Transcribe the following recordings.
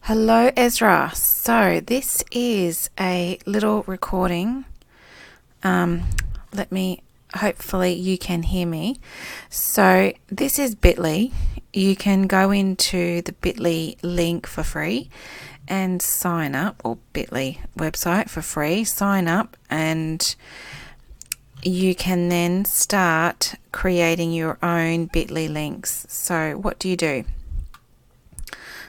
Hello, Ezra. So this is a little recording. Hopefully you can hear me. So this is Bitly. You can go into the Bitly link for free and sign up, or Bitly website for free, sign up, and you can then start creating your own Bitly links. So what do you do?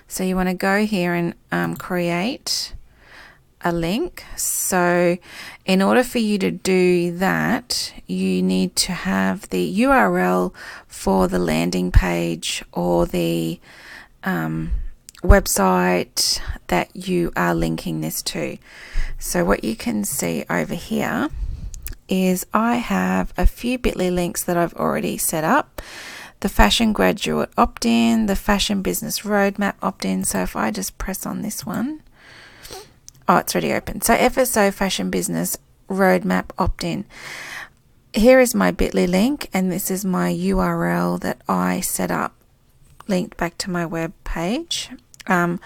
So you want to go here and create a link. So in order for you to do that, you need to have the URL for the landing page or the website that you are linking this to. So what you can see over here is I have a few Bitly links that I've already set up. The Fashion Graduate opt-in, the Fashion Business Roadmap opt-in. So if I just press on this one, oh, it's already open. So FSO Fashion Business Roadmap opt-in. Here is my Bitly link, and this is my URL that I set up, linked back to my web page. I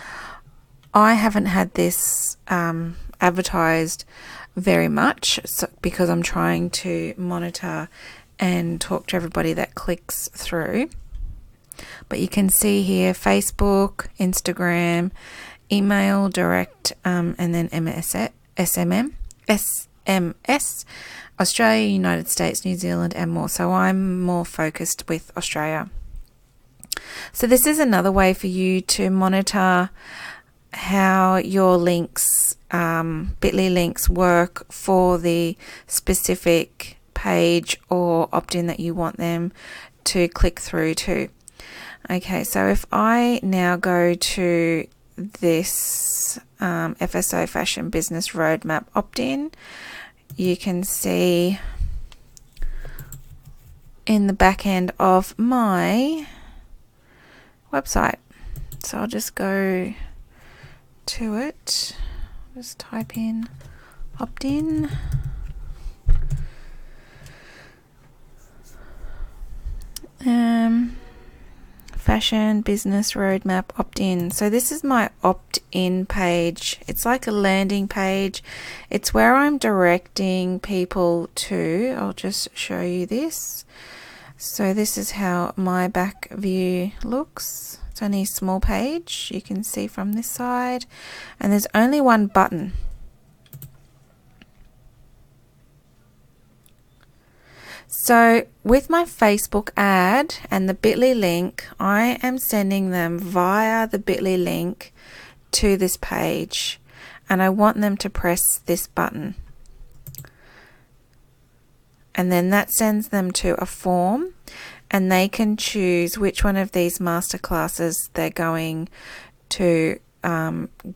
haven't had this advertised very much because I'm trying to monitor and talk to everybody that clicks through. But you can see here Facebook, Instagram, email, direct, and then SMS, Australia, United States, New Zealand, and more. So I'm more focused with Australia. So this is another way for you to monitor how your links, Bitly links, work for the specific page or opt-in that you want them to click through to. Okay, so if I now go to this FSO Fashion Business Roadmap opt-in, you can see in the back end of my website. So I'll just go to it, just type in opt-in. Fashion Business Roadmap opt-in. So this is my opt-in page. It's like a landing page. It's where I'm directing people to. I'll just show you this. So this is how my back view looks. It's only a small page, you can see from this side, and there's only one button. So with my Facebook ad and the Bitly link, I am sending them via the Bitly link to this page, and I want them to press this button. And then that sends them to a form, and they can choose which one of these masterclasses they're going to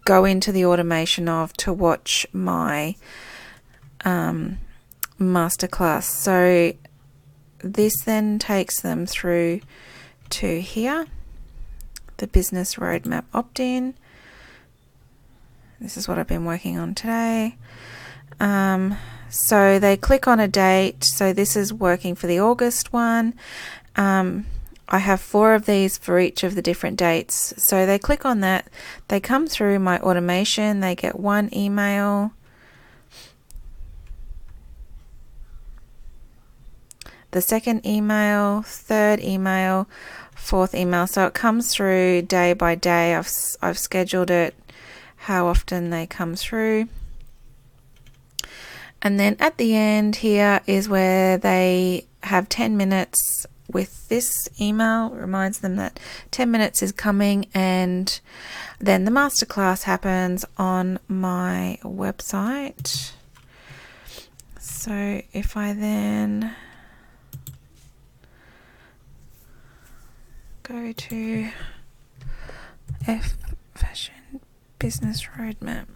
go into the automation of to watch my masterclass. So this then takes them through to here, the Business Roadmap opt-in. This is what I've been working on today. So they click on a date. So this is working for the August one. I have 4 of these for each of the different dates. So they click on that. They come through my automation. They get 1 email. The second email, third email, fourth email. So it comes through day by day. I've scheduled it, how often they come through. And then at the end here is where they have 10 minutes with this email. It reminds them that 10 minutes is coming, and then the masterclass happens on my website. So if I then go to Fashion Business Roadmap.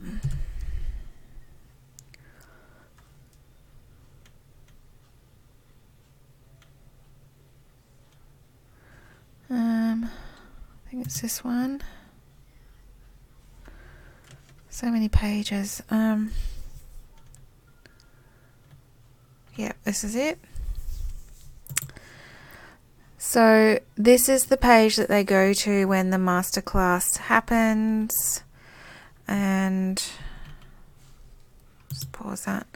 I think it's this one. So many pages. Yeah, this is it. So this is the page that they go to when the masterclass happens. and just pause that.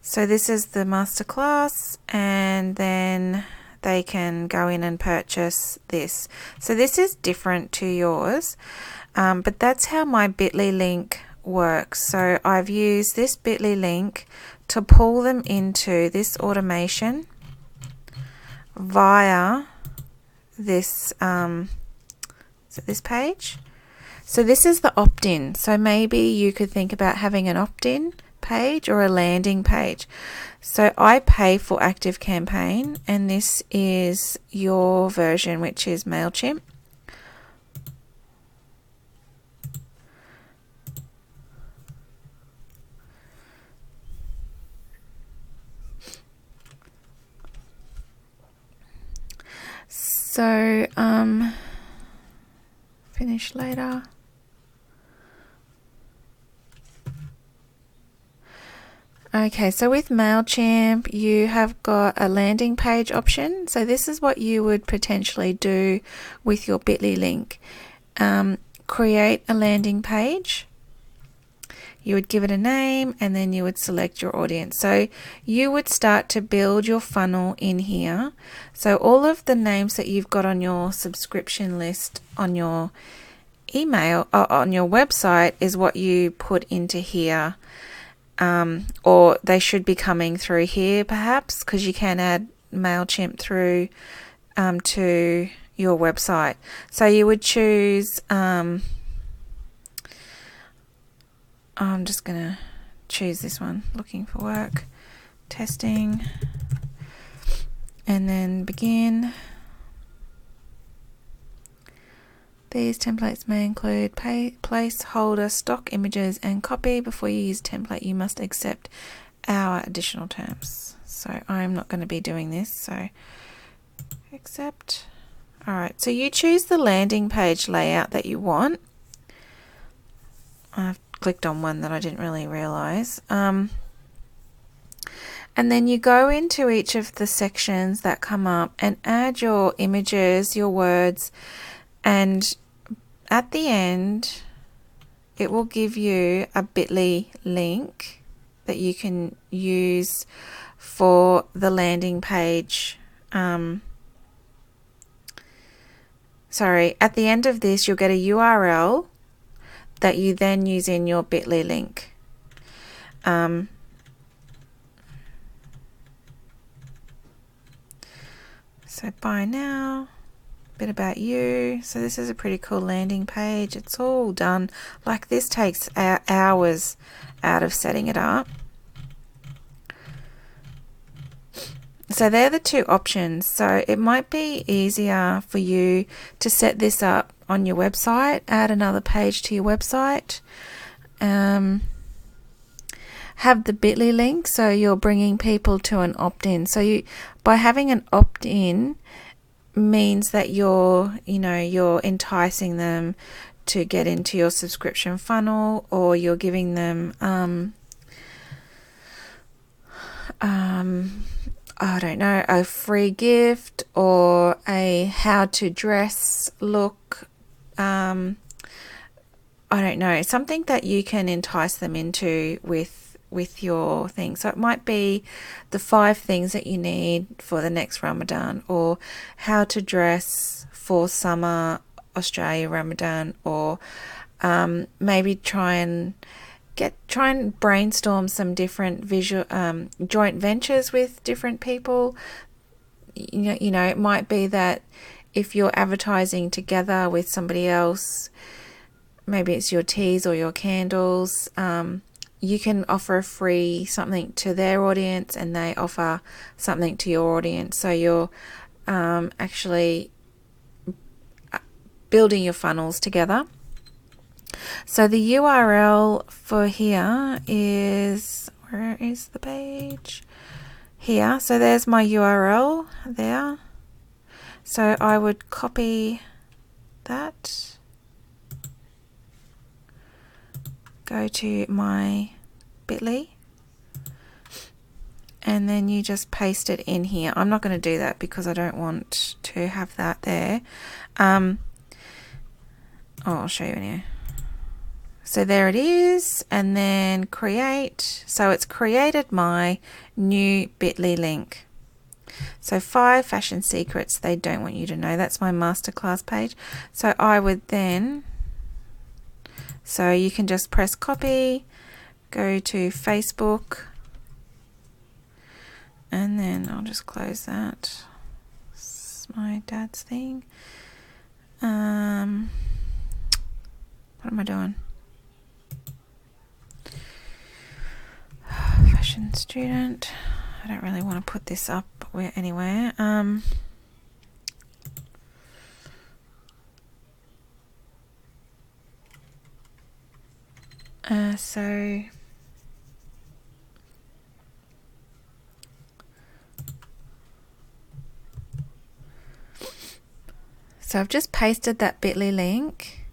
So this is the masterclass, and then they can go in and purchase this. So this is different to yours, but that's how my Bitly link works. So I've used this Bitly link to pull them into this automation via this this page. So this is the opt-in. So maybe you could think about having an opt-in page or a landing page. So I pay for ActiveCampaign, and this is your version, which is MailChimp. So finish later. Okay, so with MailChimp, you have got a landing page option. So this is what you would potentially do with your Bitly link. Create a landing page. You would give it a name, and then you would select your audience. So you would start to build your funnel in here. So all of the names that you've got on your subscription list on your email or on your website is what you put into here. Or they should be coming through here perhaps, because you can add MailChimp through to your website. So you would choose, I'm just going to choose this one, looking for work, testing, and then begin. These templates may include placeholder, stock images, and copy. Before you use template, you must accept our additional terms. So I'm not going to be doing this, so accept. Alright, so you choose the landing page layout that you want. I've clicked on one that I didn't really realize. And then you go into each of the sections that come up and add your images, your words, and at the end it will give you a Bitly link that you can use for the landing page. Sorry, at the end of this you'll get a URL that you then use in your Bitly link. So buy now. Bit about you. So this is a pretty cool landing page. It's all done. Like, this takes hours out of setting it up. So they're the two options. So it might be easier for you to set this up on your website, add another page to your website, have the Bitly link so you're bringing people to an opt-in. So by having an opt-in means that you're enticing them to get into your subscription funnel, or you're giving them I don't know, a free gift or a how to dress look, I don't know, something that you can entice them into with your thing. So it might be the 5 things that you need for the next Ramadan, or how to dress for summer Australia Ramadan, or maybe try and brainstorm some different visual joint ventures with different people. You know, it might be that if you're advertising together with somebody else, maybe it's your teas or your candles, you can offer a free something to their audience and they offer something to your audience. So you're actually building your funnels together. So the URL for here is, where is the page? Here. So there's my URL there. So I would copy that. Go to my Bitly, and then you just paste it in here. I'm not going to do that because I don't want to have that there. I'll show you in here. So there it is, and then create. So it's created my new Bitly link. So 5 fashion secrets they don't want you to know. That's my masterclass page. So I would then, so you can just press copy, go to Facebook, and then I'll just close that. It's my dad's thing. What am I doing? Fashion student. I don't really want to put this up anywhere. So I've just pasted that Bitly link,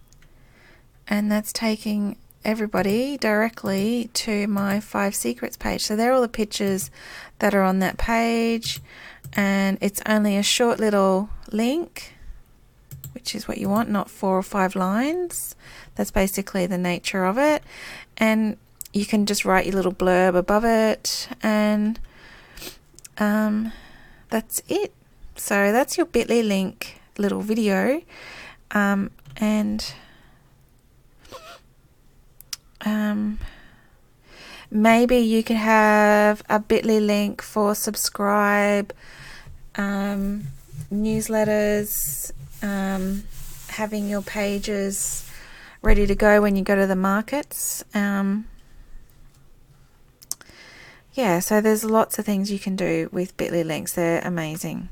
and that's taking everybody directly to my 5 secrets page. So they're all the pictures that are on that page, and it's only a short little link, which is what you want, not 4 or 5 lines. That's basically the nature of it, and you can just write your little blurb above it, and that's it. So that's your Bitly link little video, and maybe you could have a Bitly link for subscribe, newsletters, having your pages ready to go when you go to the markets. Yeah, so there's lots of things you can do with Bitly links. They're amazing.